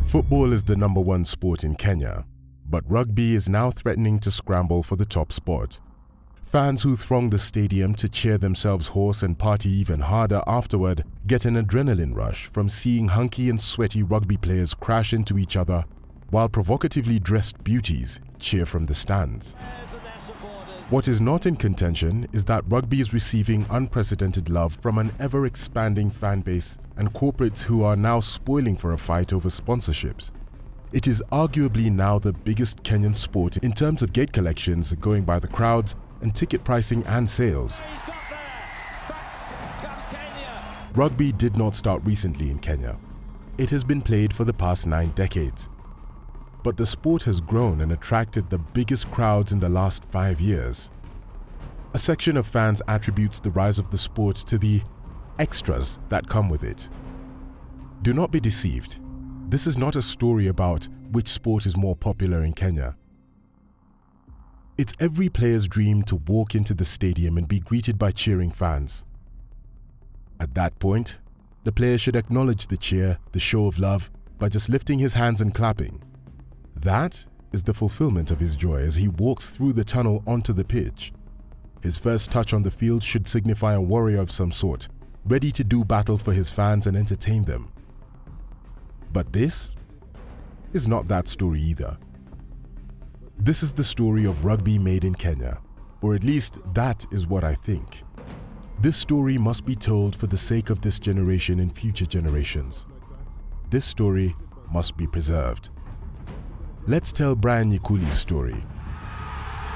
Football is the #1 sport in Kenya, but rugby is now threatening to scramble for the top spot. Fans who throng the stadium to cheer themselves hoarse and party even harder afterward get an adrenaline rush from seeing hunky and sweaty rugby players crash into each other, while provocatively dressed beauties cheer from the stands. What is not in contention is that rugby is receiving unprecedented love from an ever-expanding fan base and corporates who are now spoiling for a fight over sponsorships. It is arguably now the biggest Kenyan sport in terms of gate collections, going by the crowds and ticket pricing and sales. Rugby did not start recently in Kenya. It has been played for the past 9 decades. But the sport has grown and attracted the biggest crowds in the last 5 years. A section of fans attributes the rise of the sport to the extras that come with it. Do not be deceived. This is not a story about which sport is more popular in Kenya. It's every player's dream to walk into the stadium and be greeted by cheering fans. At that point, the player should acknowledge the cheer, the show of love, by just lifting his hands and clapping. That is the fulfillment of his joy as he walks through the tunnel onto the pitch. His first touch on the field should signify a warrior of some sort, ready to do battle for his fans and entertain them. But this is not that story either. This is the story of rugby made in Kenya, or at least that is what I think. This story must be told for the sake of this generation and future generations. This story must be preserved. Let's tell Brian Nyikuli's story.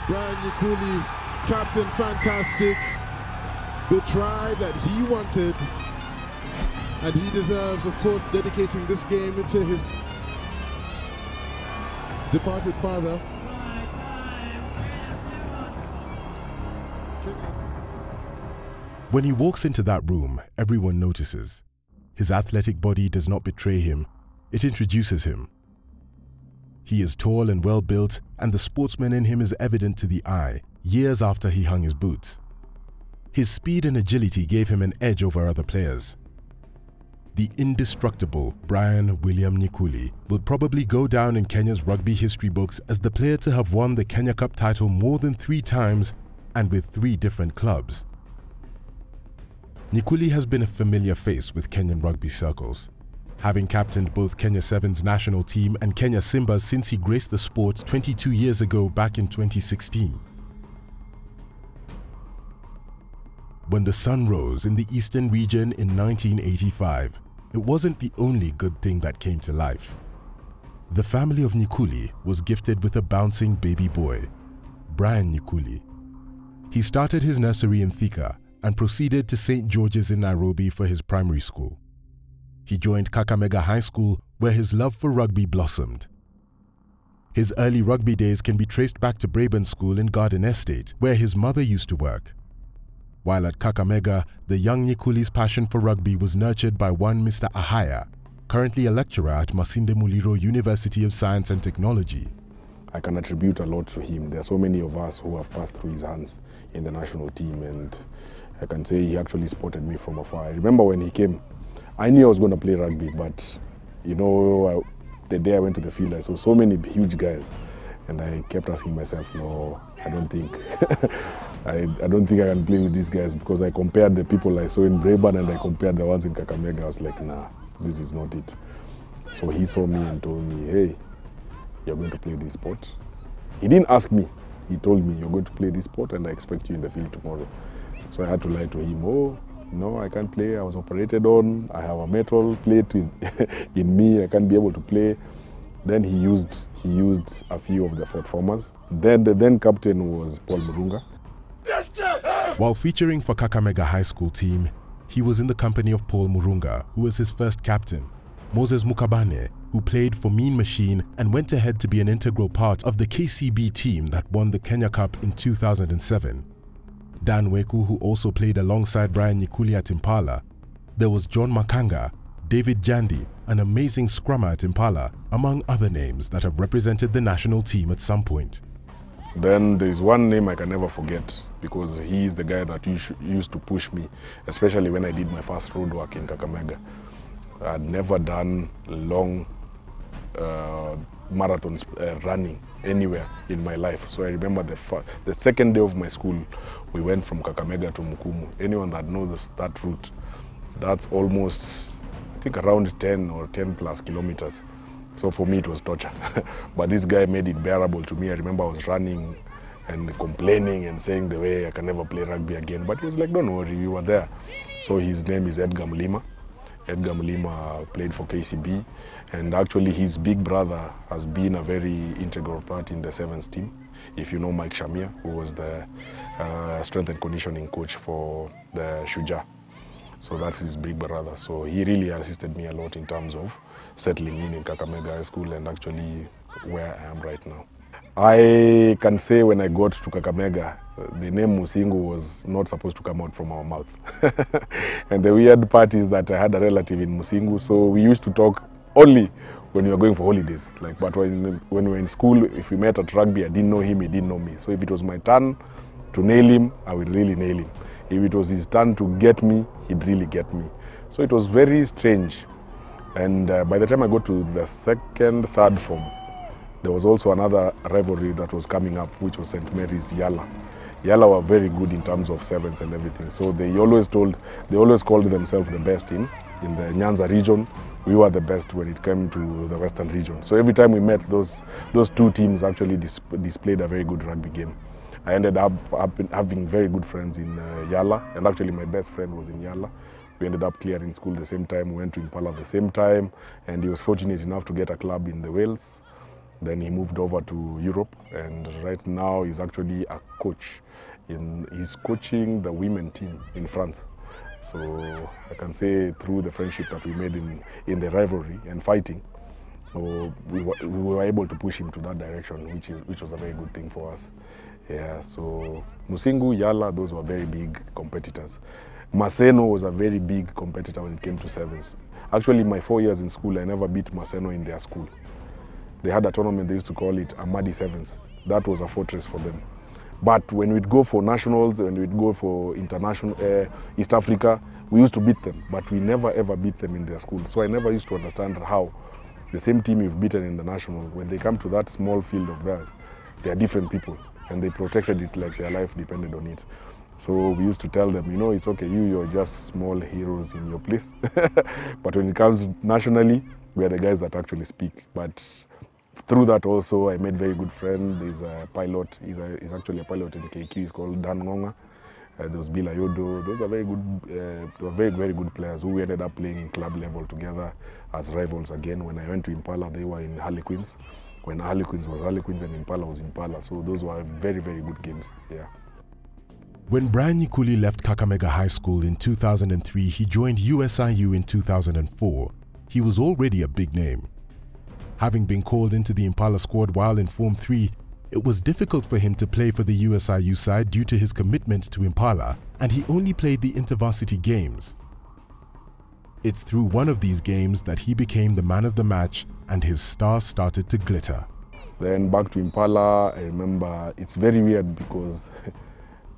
Brian Nyikuli, Captain Fantastic, the try that he wanted, and he deserves, of course, dedicating this game to his departed father. When he walks into that room, everyone notices. His athletic body does not betray him, it introduces him. He is tall and well-built, and the sportsman in him is evident to the eye, years after he hung his boots. His speed and agility gave him an edge over other players. The indestructible Brian William Nyikuli will probably go down in Kenya's rugby history books as the player to have won the Kenya Cup title more than 3 times and with 3 different clubs. Nyikuli has been a familiar face with Kenyan rugby circles, having captained both Kenya Sevens national team and Kenya Simbas since he graced the sport 22 years ago back in 2016. When the sun rose in the eastern region in 1985, it wasn't the only good thing that came to life. The family of Nyikuli was gifted with a bouncing baby boy, Brian Nyikuli. He started his nursery in Thika and proceeded to St. George's in Nairobi for his primary school. He joined Kakamega High School, where his love for rugby blossomed. His early rugby days can be traced back to Braben School in Garden Estate, where his mother used to work. While at Kakamega, the young Nyikuli's passion for rugby was nurtured by one Mr. Ahaya, currently a lecturer at Masinde Muliro University of Science and Technology. I can attribute a lot to him. There are so many of us who have passed through his hands in the national team, and I can say he actually spotted me from afar. I remember when he came, I knew I was going to play rugby, but you know, the day I went to the field, I saw so many huge guys, and I kept asking myself, no, I don't think, I don't think I can play with these guys, because I compared the people I saw in Braben and I compared the ones in Kakamega. I was like, nah, this is not it. So he saw me and told me, hey, you're going to play this sport. He didn't ask me. He told me, you're going to play this sport and I expect you in the field tomorrow. So I had to lie to him. Oh, no, I can't play. I was operated on. I have a metal plate in me. I can't be able to play. Then he used a few of the fourth formers. Then the then captain was Paul Murunga. While featuring for Kakamega High School team, he was in the company of Paul Murunga, who was his first captain, Moses Mukabane, who played for Mean Machine and went ahead to be an integral part of the KCB team that won the Kenya Cup in 2007. Dan Weku, who also played alongside Brian Nyikuli at Impala. There was John Makanga, David Jandi, an amazing scrummer at Impala, among other names that have represented the national team at some point. Then there's one name I can never forget, because he's the guy that used to push me, especially when I did my first road work in Kakamega. I'd never done long marathons running anywhere in my life. So I remember the second day of my school, we went from Kakamega to Mukumu. Anyone that knows that route, that's almost, I think, around 10 or 10 plus kilometers. So for me, it was torture. But this guy made it bearable to me. I remember I was running and complaining and saying the way I can never play rugby again. But he was like, don't worry, we were there. So his name is Edgar Mlima. Edgar Mlima played for KCB, and actually his big brother has been a very integral part in the sevens team. If you know Mike Shamia, who was the strength and conditioning coach for the Shuja. So that's his big brother. So he really assisted me a lot in terms of settling in Kakamega High School and actually where I am right now. I can say when I got to Kakamega, the name Musingu was not supposed to come out from our mouth. And the weird part is that I had a relative in Musingu, so we used to talk only when we were going for holidays. But when we were in school, if we met at rugby, I didn't know him, he didn't know me. So if it was my turn to nail him, I would really nail him. If it was his turn to get me, he'd really get me. So it was very strange. And by the time I got to the second, third form, there was also another rivalry that was coming up, which was St. Mary's Yala. Yala were very good in terms of sevens and everything. So they always called themselves the best in the Nyanza region. We were the best when it came to the Western region. So every time we met, those two teams actually displayed a very good rugby game. I ended up having very good friends in Yala, and actually my best friend was in Yala. We ended up clearing school the same time, we went to Impala the same time, and he was fortunate enough to get a club in the Wales. Then he moved over to Europe, and right now he's actually a coach. He's coaching the women team in France. So I can say through the friendship that we made in the rivalry and fighting, we were able to push him to that direction, which was a very good thing for us. Yeah, so Musingu, Yala, those were very big competitors. Maseno was a very big competitor when it came to sevens. Actually, my 4 years in school, I never beat Maseno in their school. They had a tournament, they used to call it Amadi Sevens. That was a fortress for them. But when we'd go for nationals, when we'd go for international, East Africa, we used to beat them, but we never ever beat them in their school. So I never used to understand how the same team you've beaten in the national, when they come to that small field of theirs, they are different people, and they protected it like their life depended on it. So we used to tell them, you know, it's okay, you're just small heroes in your place. But when it comes nationally, we are the guys that actually speak. But through that also, I made very good friends. There's a pilot, he's actually a pilot in KQ, he's called Dan Ngonga. There was Bila Yodo. Those are very good, very good players who we ended up playing club level together as rivals again. When I went to Impala, they were in Harlequins. When Harlequins was Harlequins and Impala was Impala. So those were very, very good games, yeah. When Brian Nyikuli left Kakamega High School in 2003, he joined USIU in 2004. He was already a big name. Having been called into the Impala squad while in Form 3, it was difficult for him to play for the USIU side due to his commitment to Impala, and he only played the intervarsity games. It's through one of these games that he became the man of the match and his star started to glitter. Then back to Impala, I remember it's very weird because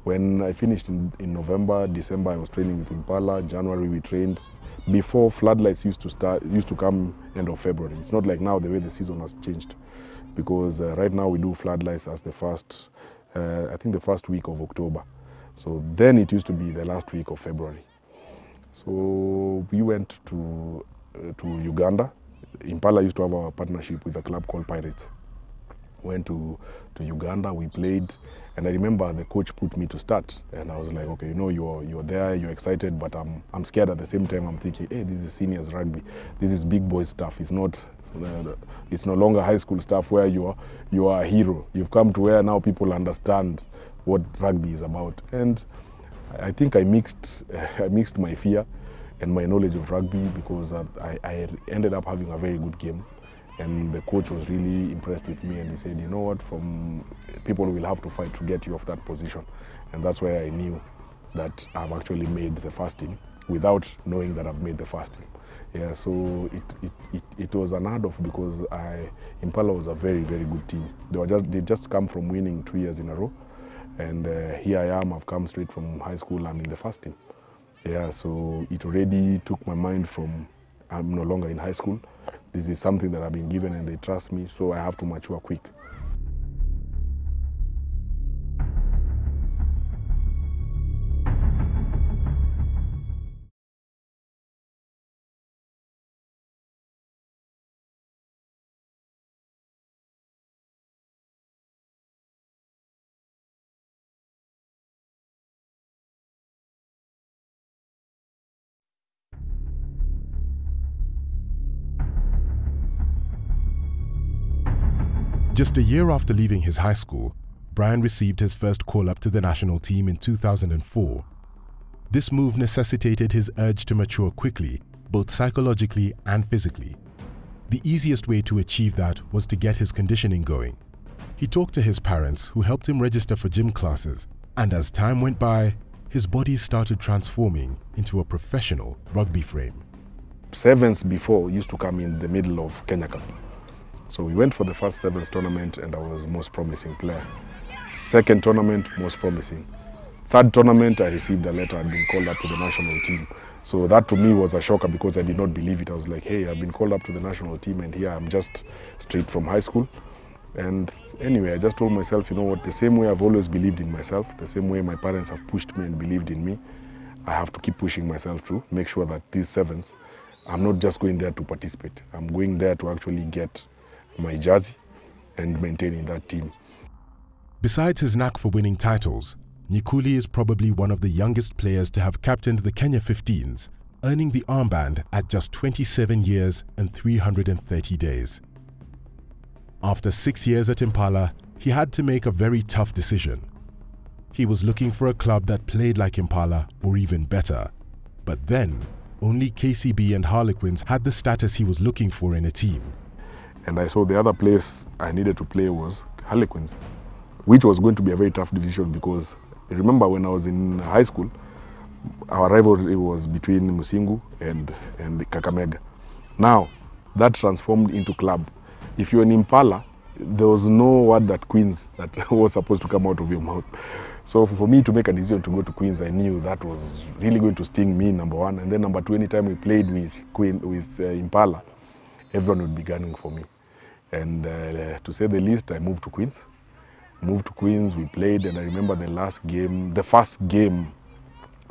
when I finished in November, December I was training with Impala, January we trained. Before, floodlights used to come end of February. It's not like now the way the season has changed, because right now we do floodlights as the first, I think the first week of October. So then it used to be the last week of February. So we went to Uganda. Impala used to have a partnership with a club called Pirates. Went to Uganda, we played, and I remember the coach put me to start, and I was like, okay, you know, you're there, you're excited, but I'm scared at the same time. I'm thinking, hey, this is seniors rugby, this is big boy stuff. It's no longer high school stuff where you are a hero. You've come to where now people understand what rugby is about, and I think I mixed my fear and my knowledge of rugby, because I ended up having a very good game. And the coach was really impressed with me, and he said, you know what, people will have to fight to get you off that position. And that's why I knew that I've actually made the first team without knowing that I've made the first team. Yeah, so it was unheard of, because Impala was a very, very good team. They just come from winning 2 years in a row. And here I am, I've come straight from high school, I'm in the first team. Yeah, so it already took my mind from, I'm no longer in high school. This is something that I've been given and they trust me, so I have to mature quick. Just a year after leaving his high school, Brian received his first call-up to the national team in 2004. This move necessitated his urge to mature quickly, both psychologically and physically. The easiest way to achieve that was to get his conditioning going. He talked to his parents, who helped him register for gym classes, and as time went by, his body started transforming into a professional rugby frame. Sevens before used to come in the middle of Kenya Cup. So we went for the first sevens tournament and I was most promising player. Second tournament, most promising. Third tournament, I received a letter, I'd been called up to the national team. So that to me was a shocker because I did not believe it. I was like, hey, I've been called up to the national team and here I'm just straight from high school. And anyway, I just told myself, you know what, the same way I've always believed in myself, the same way my parents have pushed me and believed in me, I have to keep pushing myself to make sure that these sevens, I'm not just going there to participate. I'm going there to actually get my jersey and maintaining that team. Besides his knack for winning titles, Nyikuli is probably one of the youngest players to have captained the Kenya 15s, earning the armband at just 27 years and 330 days. After 6 years at Impala, he had to make a very tough decision. He was looking for a club that played like Impala or even better. But then, only KCB and Harlequins had the status he was looking for in a team. And I saw the other place I needed to play was Harlequins, which was going to be a very tough decision because remember when I was in high school, our rivalry was between Musingu and Kakamega. Now, that transformed into club. If you're in Impala, there was no word that Queens that was supposed to come out of your mouth. So for me to make a decision to go to Queens, I knew that was really going to sting me, number one. And then number two, anytime we played with Impala, everyone would be gunning for me. And to say the least, I moved to Queens. Moved to Queens, we played, and I remember the first game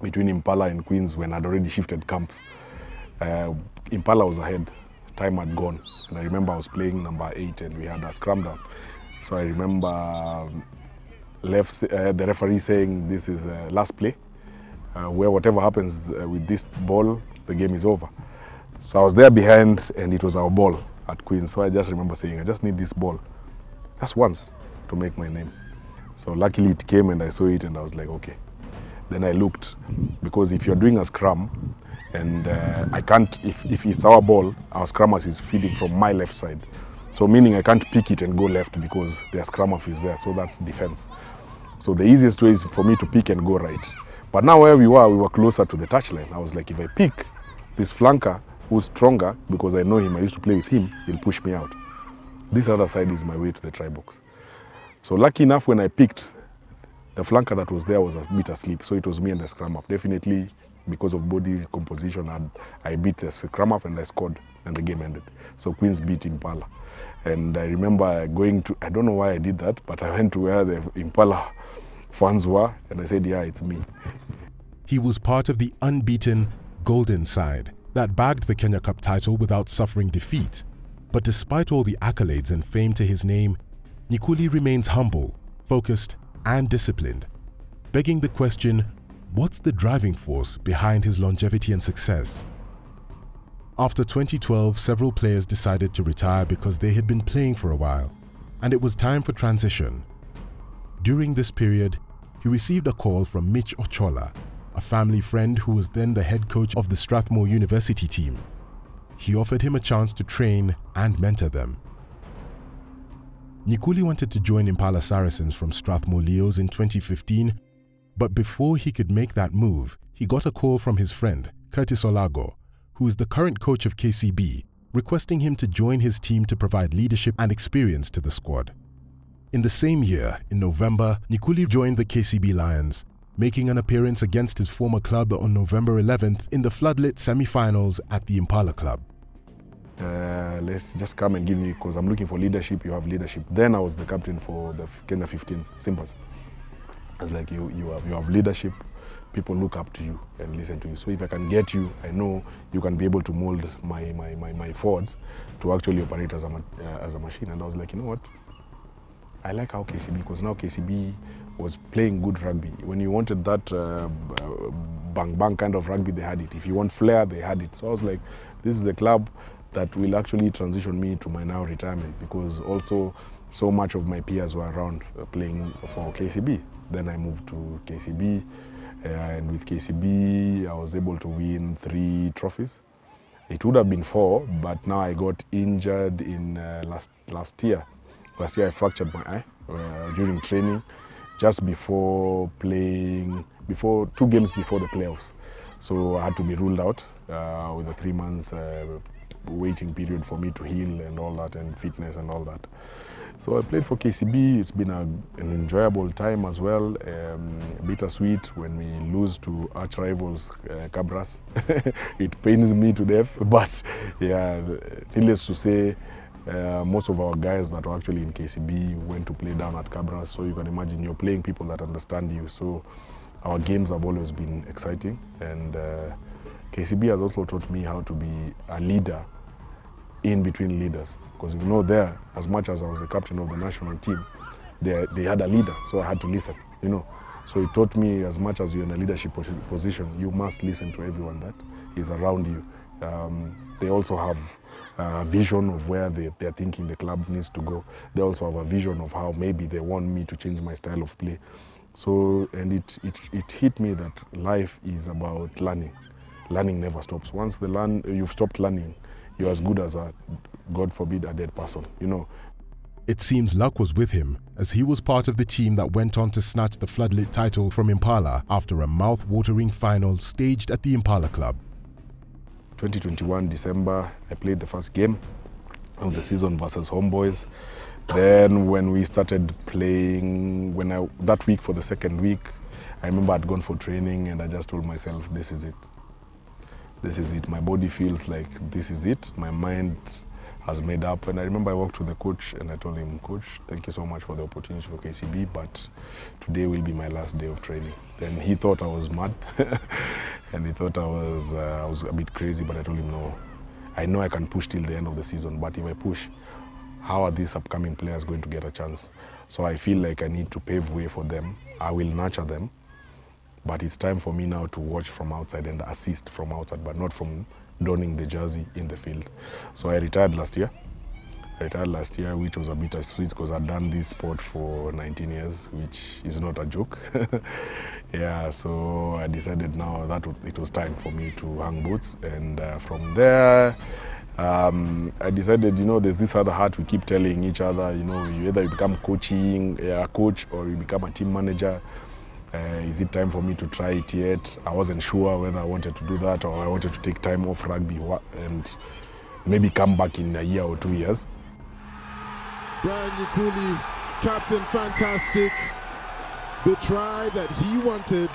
between Impala and Queens when I'd already shifted camps. Impala was ahead, time had gone, and I remember I was playing number 8 and we had a scrum down. So I remember the referee saying this is last play, where whatever happens with this ball, the game is over. So I was there behind and it was our ball at Queens. So I just remember saying, I just need this ball, just once, to make my name. So luckily it came and I saw it and I was like, okay. Then I looked, because if you're doing a scrum and I can't, if it's our ball, our scrum half is feeding from my left side. So meaning I can't pick it and go left because their scrum half is there, so that's defense. So the easiest way is for me to pick and go right. But now where we were closer to the touchline. I was like, if I pick this flanker who's stronger, because I know him, I used to play with him, he'll push me out. This other side is my way to the try box. So lucky enough, when I picked, the flanker that was there was a bit asleep, so it was me and the scrum half. Definitely, because of body composition, I beat the scrum half and I scored, and the game ended. So Queens beat Impala. And I remember going to, I don't know why I did that, but I went to where the Impala fans were, and I said, yeah, it's me. He was part of the unbeaten golden side that bagged the Kenya Cup title without suffering defeat. But despite all the accolades and fame to his name, Nyikuli remains humble, focused, and disciplined, begging the question, what's the driving force behind his longevity and success? After 2012, several players decided to retire because they had been playing for a while, and it was time for transition. During this period, he received a call from Mitch Ochola, a family friend who was then the head coach of the Strathmore University team. He offered him a chance to train and mentor them. Nyikuli wanted to join Impala Saracens from Strathmore Leos in 2015, but before he could make that move, he got a call from his friend, Curtis Olago, who is the current coach of KCB, requesting him to join his team to provide leadership and experience to the squad. In the same year, in November, Nyikuli joined the KCB Lions, making an appearance against his former club on November 11th in the floodlit semi-finals at the Impala Club. let's just come and give me, because I'm looking for leadership, you have leadership. Then I was the captain for the Kenya 15s, Simbas. I was like, you have leadership, people look up to you and listen to you. So if I can get you, I know you can be able to mold my forwards to actually operate as a machine. And I was like, you know what? I like how KCB, because now KCB was playing good rugby. When you wanted that bang kind of rugby, they had it. If you want flair, they had it. So I was like, this is a club that will actually transition me to my now retirement, because also so much of my peers were around playing for KCB. Then I moved to KCB, and with KCB, I was able to win 3 trophies. It would have been 4, but now I got injured in last year. Last year I fractured my eye during training, just before playing, 2 games before the playoffs. So I had to be ruled out with a 3 months waiting period for me to heal and all that, and fitness and all that. So I played for KCB. It's been an enjoyable time as well. Bittersweet when we lose to arch rivals, Cabras. It pains me to death, but yeah, needless to say, most of our guys that were actually in KCB went to play down at Cabras, so you can imagine you're playing people that understand you. So our games have always been exciting, and KCB has also taught me how to be a leader in between leaders, because you know, there, as much as I was the captain of the national team, they had a leader, so I had to listen, you know. So it taught me, as much as you're in a leadership position, you must listen to everyone that is around you. They also have a vision of where they're thinking the club needs to go. They also have a vision of how maybe they want me to change my style of play. So, and it hit me that life is about learning. Learning never stops. Once you've stopped learning, you're as good as God forbid, a dead person, you know. It seems luck was with him, as he was part of the team that went on to snatch the floodlit title from Impala after a mouth-watering final staged at the Impala Club. 2021 December, I played the first game of the season versus Homeboys. Then when we started playing, that week for the second week, I remember I'd gone for training and I just told myself, this is it. This is it. My body feels like this is it. My mind has made up. And I remember I walked to the coach and I told him, Coach, thank you so much for the opportunity for KCB, but today will be my last day of training. Then he thought I was mad and he thought I was a bit crazy, but I told him, no, I know I can push till the end of the season, but if I push, how are these upcoming players going to get a chance? So I feel like I need to pave way for them. I will nurture them, but it's time for me now to watch from outside and assist from outside, but not from donning the jersey in the field. So I retired last year. Which was a bit sweet, because I'd done this sport for 19 years, which is not a joke. Yeah, so I decided now that it was time for me to hang boots, and from there, I decided, you know, there's this other hat we keep telling each other, you know, either you become a coach or you become a team manager. Is it time for me to try it yet? I wasn't sure whether I wanted to do that or I wanted to take time off rugby and maybe come back in a year or 2 years. Nyikuli, captain fantastic. The try that he wanted